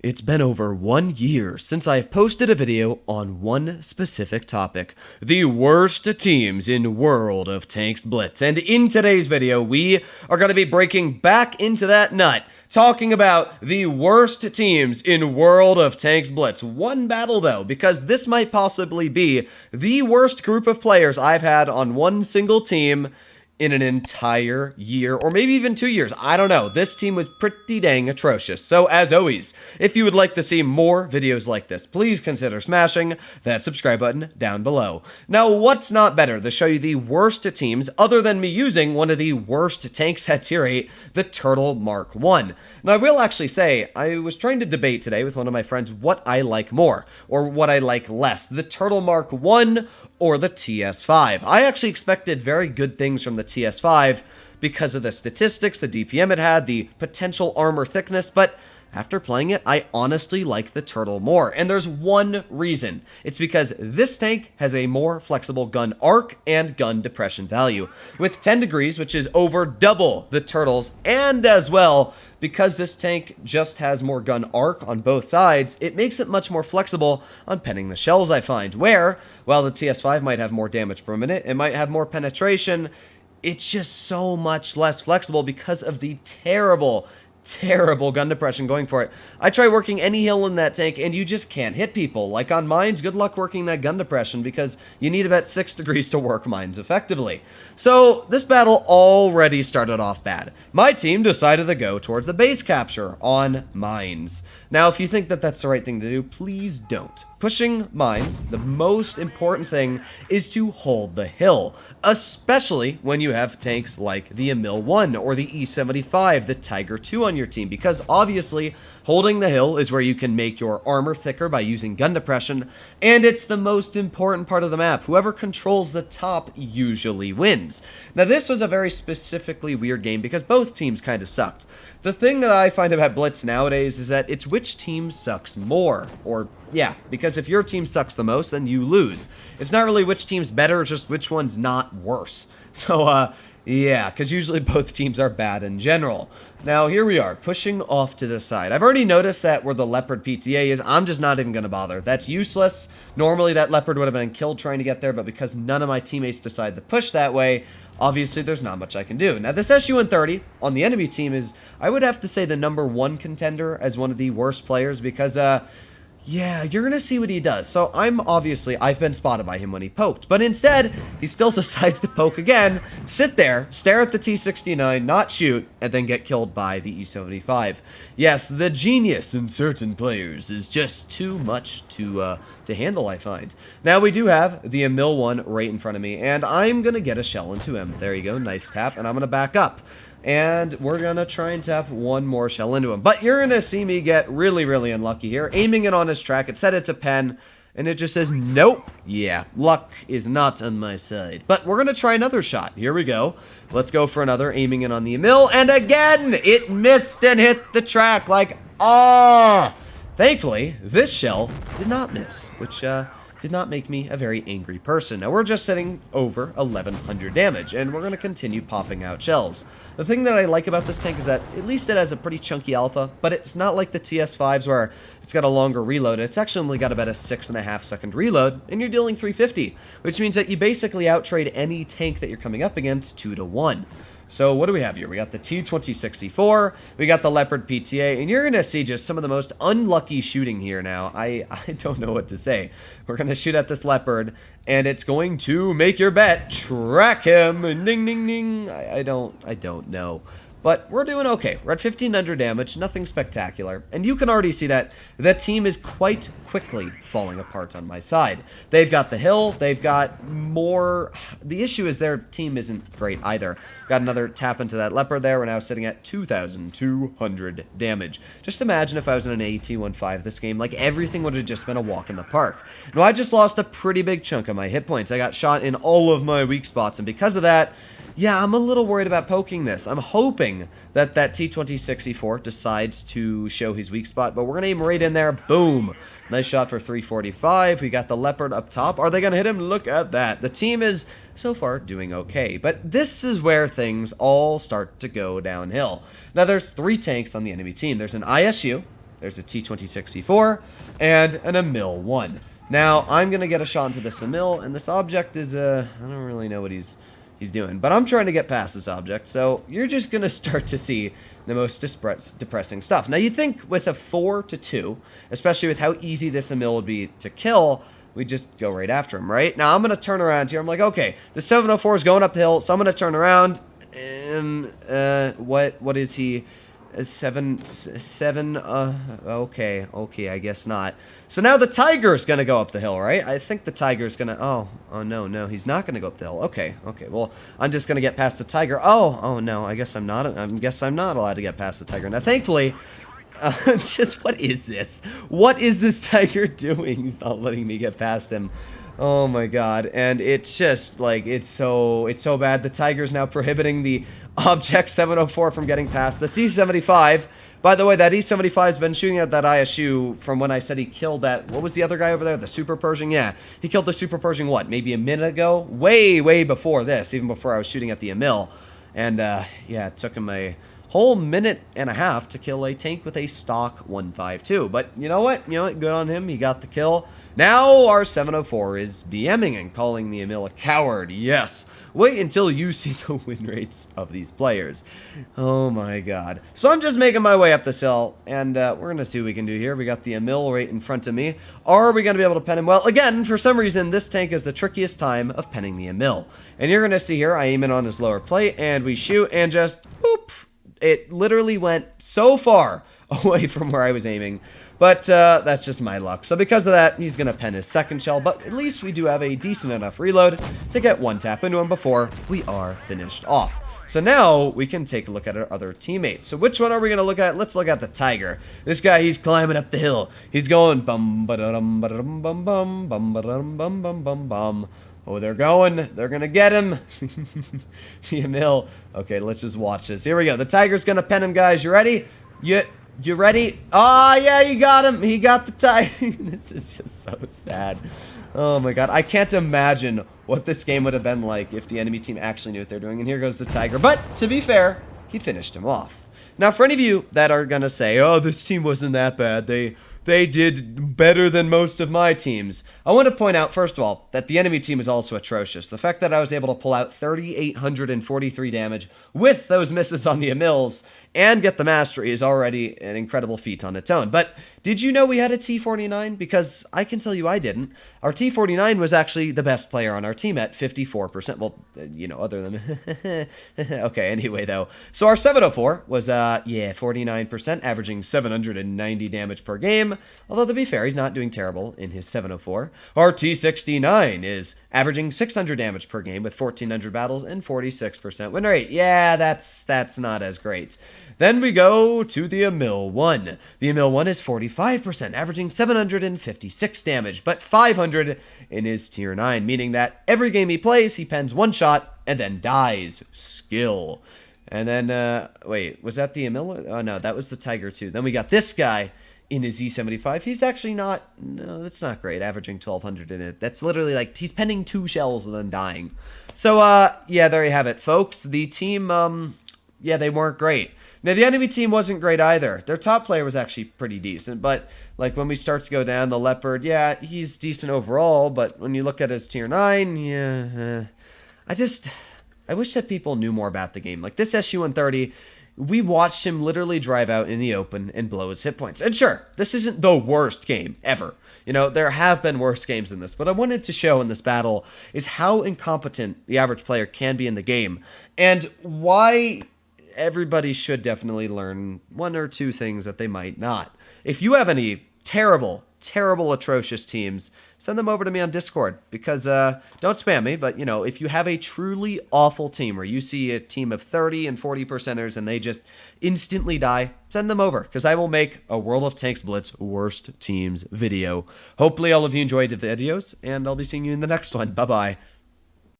It's been over 1 year since I've posted a video on one specific topic, the worst teams in World of Tanks Blitz. And in today's video, we are going to be breaking back into that nut, talking about the worst teams in World of Tanks Blitz. One battle though, because this might possibly be the worst group of players I've had on one single team in an entire year, or maybe even 2 years. I don't know. This team was pretty dang atrocious. So as always, if you would like to see more videos like this, please consider smashing that subscribe button down below. Now, what's not better to show you the worst teams other than me using one of the worst tanks at tier 8, the Turtle Mark 1. Now, I will actually say, I was trying to debate today with one of my friends what I like more, or what I like less, the Turtle Mark 1 or the TS5. I actually expected very good things from the TS5 because of the statistics, the DPM it had, the potential armor thickness, but after playing it, I honestly like the Turtle more. And there's one reason. It's because this tank has a more flexible gun arc and gun depression value. With 10 degrees, which is over double the Turtle's, and as well, because this tank just has more gun arc on both sides, it makes it much more flexible on penning the shells, I find. Where, while the TS5 might have more damage per minute, it might have more penetration, it's just so much less flexible because of the terrible gun depression going for it. I try working any hill in that tank and you just can't hit people. Like on mines, good luck working that gun depression because you need about 6 degrees to work mines effectively. So this battle already started off bad. My team decided to go towards the base capture on mines. Now, if you think that that's the right thing to do, please don't. Pushing mines, the most important thing is to hold the hill, especially when you have tanks like the Emil 1 or the E75, the Tiger 2 on your team, because obviously holding the hill is where you can make your armor thicker by using gun depression, and it's the most important part of the map. Whoever controls the top usually wins. Now, this was a very specifically weird game because both teams kind of sucked. The thing that I find about Blitz nowadays is that it's which team sucks more, or yeah, because if your team sucks the most, then you lose. It's not really which team's better, it's just which one's not worse. So, yeah, because usually both teams are bad in general. Now, here we are, pushing off to the side. I've already noticed that where the Leopard PTA is, I'm just not even going to bother. That's useless. Normally, that Leopard would have been killed trying to get there, but because none of my teammates decided to push that way, obviously, there's not much I can do. Now, this SU-130 on the enemy team is, I would have to say, the #1 contender as one of the worst players because, yeah, you're going to see what he does. So I've been spotted by him when he poked. But instead, he still decides to poke again, sit there, stare at the T69, not shoot, and then get killed by the E75. Yes, the genius in certain players is just too much to handle, I find. Now, we do have the Emil 1 right in front of me, and I'm going to get a shell into him. There you go, nice tap, and I'm going to back up. And we're going to try and tap one more shell into him. But you're going to see me get really, really unlucky here. Aiming it on his track. It said it's a pen. And it just says, nope. Yeah, luck is not on my side. But we're going to try another shot. Here we go. Let's go for another. Aiming it on the Emil. And again, it missed and hit the track. Like, ah! Thankfully, this shell did not miss. Which, did not make me a very angry person. Now, we're just sitting over 1100 damage, and we're going to continue popping out shells. The thing that I like about this tank is that at least it has a pretty chunky alpha, but it's not like the TS5s where it's got a longer reload. It's actually only got about a 6.5 second reload, and you're dealing 350, which means that you basically outtrade any tank that you're coming up against 2 to 1. So what do we have here? We got the T-2064, we got the Leopard PTA, and you're going to see just some of the most unlucky shooting here now. I don't know what to say. We're going to shoot at this Leopard, and it's going to make your bet. Track him. Ding, ding, ding. I don't know. But we're doing okay. We're at 1,500 damage, nothing spectacular. And you can already see that the team is quite quickly falling apart on my side. They've got the hill, they've got more. The issue is their team isn't great either. Got another tap into that Leopard there. We're now sitting at 2,200 damage. Just imagine if I was in an AT-15 this game, like everything would have just been a walk in the park. Now, I just lost a pretty big chunk of my hit points. I got shot in all of my weak spots, and because of that, yeah, I'm a little worried about poking this. I'm hoping that that T-2064 decides to show his weak spot, but we're going to aim right in there. Boom. Nice shot for 345. We got the Leopard up top. Are they going to hit him? Look at that. The team is, so far, doing okay. But this is where things all start to go downhill. Now, there's 3 tanks on the enemy team. There's an ISU, There's a T-26C4 and an Emil 1. Now, I'm going to get a shot into this Emil, and this object is, I don't really know what he's doing. But I'm trying to get past this object, so you're just going to start to see the most depressing stuff. Now, you'd think with a 4-2, especially with how easy this Emil would be to kill, we just go right after him, right? Now, I'm going to turn around here. I'm like, okay, the 704 is going up the hill, so I'm going to turn around. What is he? Seven, okay, I guess not. So now the Tiger's gonna go up the hill, right? I think the Tiger's gonna, oh, no, he's not gonna go up the hill. Okay, well, I'm just gonna get past the Tiger. Oh, no, I guess I'm not allowed to get past the Tiger. Now, thankfully, just, what is this? What is this Tiger doing? He's not letting me get past him. Oh my god, and it's just, like, it's so bad. The Tiger's now prohibiting the Object 704 from getting past. The C-75, by the way, that E-75 has been shooting at that ISU from when I said he killed that, what was the other guy over there? The Super Pershing? Yeah, he killed the Super Pershing, what, maybe a minute ago? Way before this, even before I was shooting at the Emil. And, yeah, it took him a whole minute and a half to kill a tank with a stock 152. But you know what? Good on him. He got the kill. Now our 704 is BMing and calling the Emil a coward. Yes. Wait until you see the win rates of these players. Oh my god. So I'm just making my way up this hill, and we're going to see what we can do here. We got the Emil right in front of me. Are we going to be able to pen him? Well, again, for some reason, this tank is the trickiest time of penning the Emil. And you're going to see here, I aim in on his lower plate, and we shoot, and just, boop. It literally went so far away from where I was aiming. But that's just my luck. So because of that, he's going to pen his second shell. But at least we do have a decent enough reload to get one tap into him before we are finished off. So now we can take a look at our other teammates. So which one are we going to look at? Let's look at the Tiger. This guy, he's climbing up the hill. He's going bum ba dum ba dum bum bum bum ba dum bum bum bum bum. Oh, they're going. They're going to get him. The Emil. Okay, let's just watch this. Here we go. The Tiger's going to pen him, guys. You ready? You ready? Oh, yeah, you got him. He got the Tiger. This is just so sad. Oh, my God. I can't imagine what this game would have been like if the enemy team actually knew what they're doing. And here goes the Tiger. But, to be fair, he finished him off. Now, for any of you that are going to say, oh, this team wasn't that bad, they did better than most of my teams, I want to point out, first of all, that the enemy team is also atrocious. The fact that I was able to pull out 3,843 damage with those misses on the Emils and get the mastery is already an incredible feat on its own. But did you know we had a T-49? Because I can tell you I didn't. Our T-49 was actually the best player on our team at 54%. Well, other than... Okay, anyway, though. So our 704 was, 49%, averaging 790 damage per game. Although, to be fair, he's not doing terrible in his 704. Our T-69 is averaging 600 damage per game with 1,400 battles and 46% win rate. Yeah, that's not as great. Then we go to the Emil 1. The Emil 1 is 45%, averaging 756 damage, but 500 in his tier 9, meaning that every game he plays, he pens one shot and then dies. Skill. And then, wait, was that the Emil? Oh, no, that was the Tiger 2. Then we got this guy in his E75. He's actually not, no, that's not great, averaging 1,200 in it. That's literally like, he's penning 2 shells and then dying. So, yeah, there you have it, folks. The team, yeah, they weren't great. Now, the enemy team wasn't great either. Their top player was actually pretty decent, but, like, when we start to go down, the Leopard, yeah, he's decent overall, but when you look at his tier 9, yeah, I wish that people knew more about the game. Like, this SU-130, we watched him literally drive out in the open and blow his hit points. And sure, this isn't the worst game ever. There have been worse games than this, but I wanted to show in this battle is how incompetent the average player can be in the game, and why everybody should definitely learn one or two things that they might not. If you have any terrible, atrocious teams, send them over to me on Discord, because don't spam me, but if you have a truly awful team where you see a team of 30 and 40 percenters and they just instantly die, send them over, because I will make a World of Tanks Blitz worst teams video. Hopefully all of you enjoyed the videos, and I'll be seeing you in the next one. Bye bye.